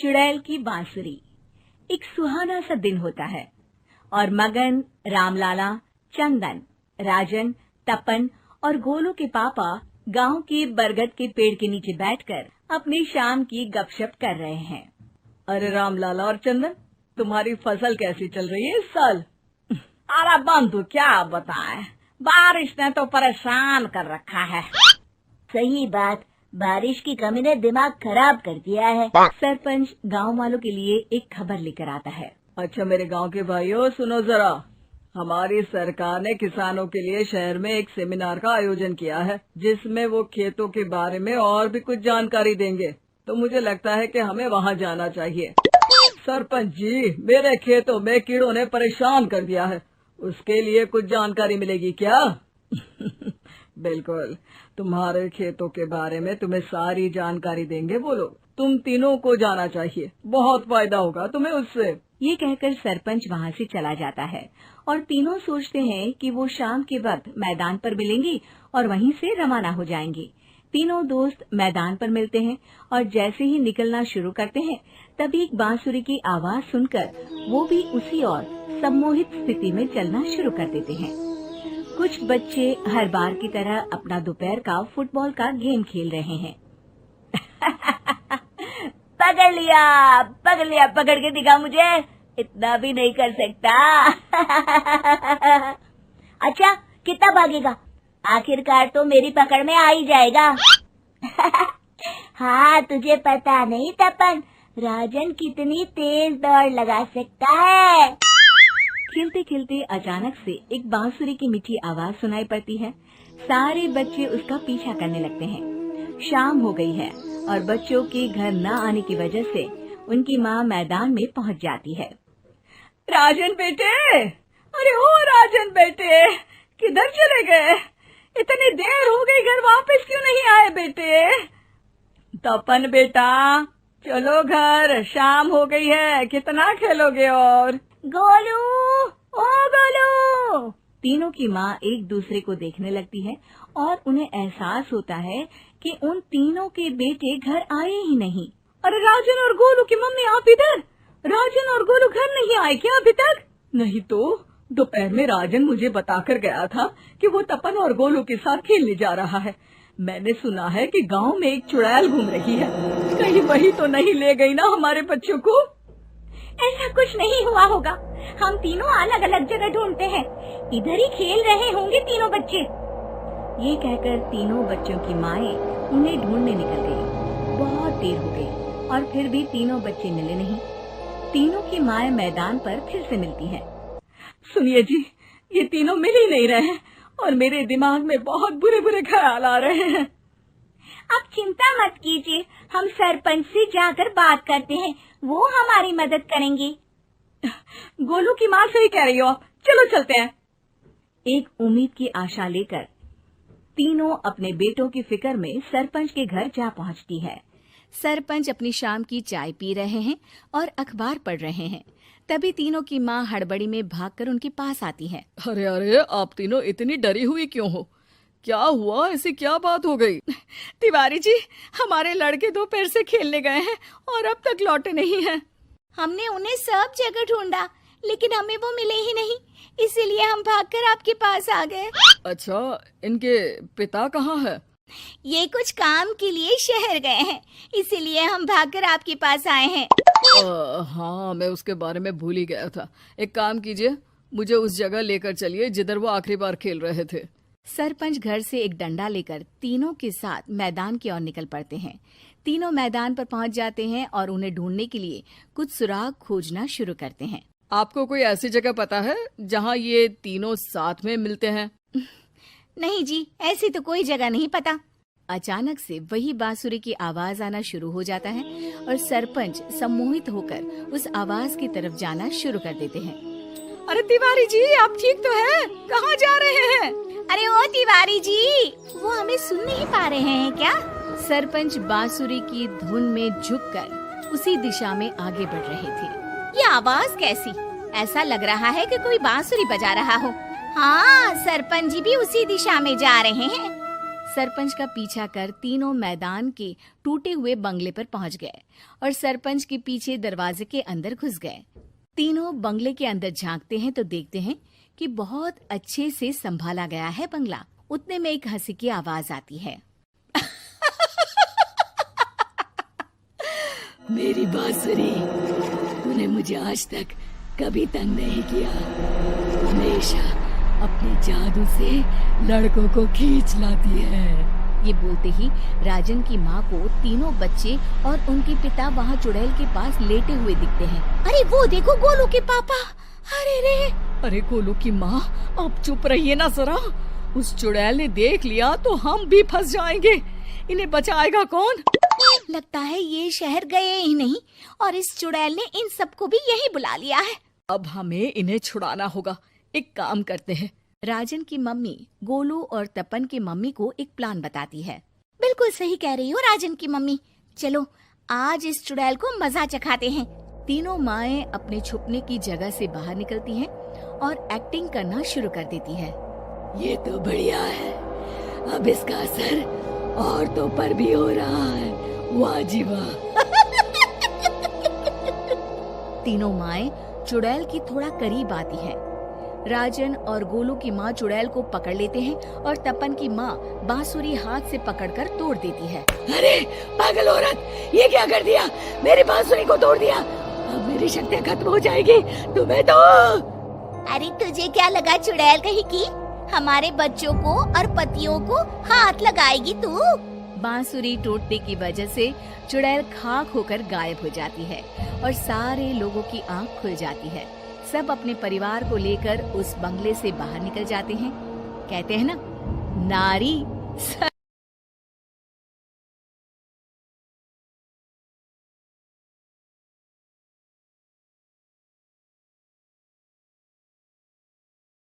चुड़ैल की बांसुरी। एक सुहाना सा दिन होता है और मगन, रामलाला, चंदन, राजन, तपन और गोलू के पापा गांव के बरगद के पेड़ के नीचे बैठकर अपनी शाम की गपशप कर रहे हैं। अरे रामलाला और चंदन, तुम्हारी फसल कैसी चल रही है इस साल? अरे बंधु, क्या बताएं, बारिश ने तो परेशान कर रखा है। सही बात, बारिश की कमी ने दिमाग खराब कर दिया है। सरपंच गांव वालों के लिए एक खबर लेकर आता है। अच्छा मेरे गांव के भाइयों, सुनो जरा। हमारी सरकार ने किसानों के लिए शहर में एक सेमिनार का आयोजन किया है, जिसमें वो खेतों के बारे में और भी कुछ जानकारी देंगे। तो मुझे लगता है कि हमें वहां जाना चाहिए। सरपंच जी, मेरे खेतों में कीड़ों ने परेशान कर दिया है, उसके लिए कुछ जानकारी मिलेगी क्या? बिल्कुल, तुम्हारे खेतों के बारे में तुम्हें सारी जानकारी देंगे वो लोग। तुम तीनों को जाना चाहिए, बहुत फायदा होगा तुम्हें उससे। ये कहकर सरपंच वहाँ से चला जाता है और तीनों सोचते हैं कि वो शाम के वक्त मैदान पर मिलेंगे और वहीं से रवाना हो जाएंगे। तीनों दोस्त मैदान पर मिलते हैं और जैसे ही निकलना शुरू करते हैं तभी एक बांसुरी की आवाज सुनकर वो भी उसी ओर सम्मोहित स्थिति में चलना शुरू कर देते हैं। कुछ बच्चे हर बार की तरह अपना दोपहर का फुटबॉल का गेम खेल रहे हैं। पकड़ लिया, पकड़ के दिखा मुझे, इतना भी नहीं कर सकता। अच्छा, कितना भागेगा? आखिरकार तो मेरी पकड़ में आ ही जाएगा। हाँ, तुझे पता नहीं तपन, राजन कितनी तेज दौड़ लगा सकता है। खेलते खेलते अचानक से एक बांसुरी की मीठी आवाज सुनाई पड़ती है। सारे बच्चे उसका पीछा करने लगते हैं। शाम हो गई है और बच्चों के घर न आने की वजह से उनकी माँ मैदान में पहुँच जाती है। राजन बेटे, अरे ओ राजन बेटे, किधर चले गए? इतनी देर हो गई, घर वापस क्यों नहीं आए बेटे? तपन बेटा, चलो घर, शाम हो गई है, कितना खेलोगे? और गोलू, ओ गोलू! तीनों की माँ एक दूसरे को देखने लगती है और उन्हें एहसास होता है कि उन तीनों के बेटे घर आए ही नहीं। अरे राजन और गोलू की मम्मी, आप इधर? राजन और गोलू घर नहीं आए क्या अभी तक? नहीं तो दोपहर में राजन मुझे बताकर गया था कि वो तपन और गोलू के साथ खेलने जा रहा है। मैंने सुना है कि गांव में एक चुड़ैल घूम रही है, कहीं वही तो नहीं ले गई ना हमारे बच्चों को? ऐसा कुछ नहीं हुआ होगा, हम तीनों अलग अलग जगह ढूंढते हैं, इधर ही खेल रहे होंगे तीनों बच्चे। ये कहकर तीनों बच्चों की माएं उन्हें ढूंढने निकल गई। बहुत देर हो गई और फिर भी तीनों बच्चे मिले नहीं। तीनों की माएं मैदान पर फिर से मिलती हैं। सुनिए जी, ये तीनों मिल ही नहीं रहे हैं और मेरे दिमाग में बहुत बुरे बुरे ख्याल आ रहे हैं। आप चिंता मत कीजिए, हम सरपंच से जाकर बात करते हैं, वो हमारी मदद करेंगे। गोलू की माँ सही कह रही हो, चलो चलते हैं। एक उम्मीद की आशा लेकर तीनों अपने बेटों की फिक्र में सरपंच के घर जा पहुंचती है। सरपंच अपनी शाम की चाय पी रहे हैं और अखबार पढ़ रहे हैं। तभी तीनों की माँ हड़बड़ी में भागकर उनके पास आती है। अरे अरे, आप तीनों इतनी डरी हुई क्यों हो? क्या हुआ? ऐसी क्या बात हो गई? तिवारी जी, हमारे लड़के दोपहर से खेलने गए हैं और अब तक लौटे नहीं हैं। हमने उन्हें सब जगह ढूंढा, लेकिन हमें वो मिले ही नहीं, इसीलिए हम भागकर आपके पास आ गए। अच्छा, इनके पिता कहाँ है? ये कुछ काम के लिए शहर गए हैं, इसीलिए हम भागकर आपके पास आए हैं। हाँ, मैं उसके बारे में भूल ही गया था। एक काम कीजिए, मुझे उस जगह लेकर चलिए जिधर वो आखिरी बार खेल रहे थे। सरपंच घर से एक डंडा लेकर तीनों के साथ मैदान की ओर निकल पड़ते हैं। तीनों मैदान पर पहुंच जाते हैं और उन्हें ढूंढने के लिए कुछ सुराग खोजना शुरू करते हैं। आपको कोई ऐसी जगह पता है जहां ये तीनों साथ में मिलते हैं? नहीं जी, ऐसी तो कोई जगह नहीं पता। अचानक से वही बांसुरी की आवाज आना शुरू हो जाता है और सरपंच सम्मोहित होकर उस आवाज की तरफ जाना शुरू कर देते हैं। अरे तिवारी जी, आप ठीक तो हैं? कहाँ जा रहे हैं? अरे ओ तिवारी जी, वो हमें सुन नहीं पा रहे हैं क्या? सरपंच बांसुरी की धुन में झुककर उसी दिशा में आगे बढ़ रहे थे। ये आवाज कैसी? ऐसा लग रहा है कि कोई बांसुरी बजा रहा हो। हाँ, सरपंच जी भी उसी दिशा में जा रहे हैं। सरपंच का पीछा कर तीनों मैदान के टूटे हुए बंगले पर पहुंच गए और सरपंच के पीछे दरवाजे के अंदर घुस गए। तीनों बंगले के अंदर झांकते हैं तो देखते हैं कि बहुत अच्छे से संभाला गया है बंगला। उतने में एक हंसी की आवाज आती है। मेरी बांसुरी, तूने मुझे आज तक कभी तंग नहीं किया। हमेशा अपने जादू से लड़कों को खींच लाती है। ये बोलते ही राजन की माँ को तीनों बच्चे और उनके पिता वहाँ चुड़ैल के पास लेटे हुए दिखते हैं। अरे वो देखो गोलू के पापा। अरे रे। अरे गोलू की माँ, आप चुप रहिए ना जरा। उस चुड़ैल ने देख लिया तो हम भी फंस जाएंगे। इन्हें बचाएगा कौन? लगता है ये शहर गए ही नहीं और इस चुड़ैल ने इन सबको भी यही बुला लिया है। अब हमें इन्हें छुड़ाना होगा। एक काम करते हैं। राजन की मम्मी गोलू और तपन की मम्मी को एक प्लान बताती है। बिल्कुल सही कह रही हो राजन की मम्मी। चलो आज इस चुड़ैल को मजा चखाते हैं। तीनों माएं अपने छुपने की जगह से बाहर निकलती हैं और एक्टिंग करना शुरू कर देती है। ये तो बढ़िया है। अब इसका असर औरतों पर भी हो रहा है। वाह जी वाह। तीनों माएं चुड़ैल की थोड़ा करीब आती हैं। राजन और गोलू की माँ चुड़ैल को पकड़ लेते हैं और तपन की माँ बांसुरी हाथ से पकड़कर तोड़ देती है। अरे पागल औरत, ये क्या कर दिया? मेरी बांसुरी को तोड़ दिया। अब मेरी शक्तियाँ खत्म हो जाएगी। तुम्हें तो अरे तुझे क्या लगा चुड़ैल कहीं की हमारे बच्चों को और पतियों को हाथ लगाएगी तू? बांसुरी टूटने की वजह से चुड़ैल खाक होकर गायब हो जाती है और सारे लोगों की आंख खुल जाती है। सब अपने परिवार को लेकर उस बंगले से बाहर निकल जाते हैं। कहते हैं ना, नारी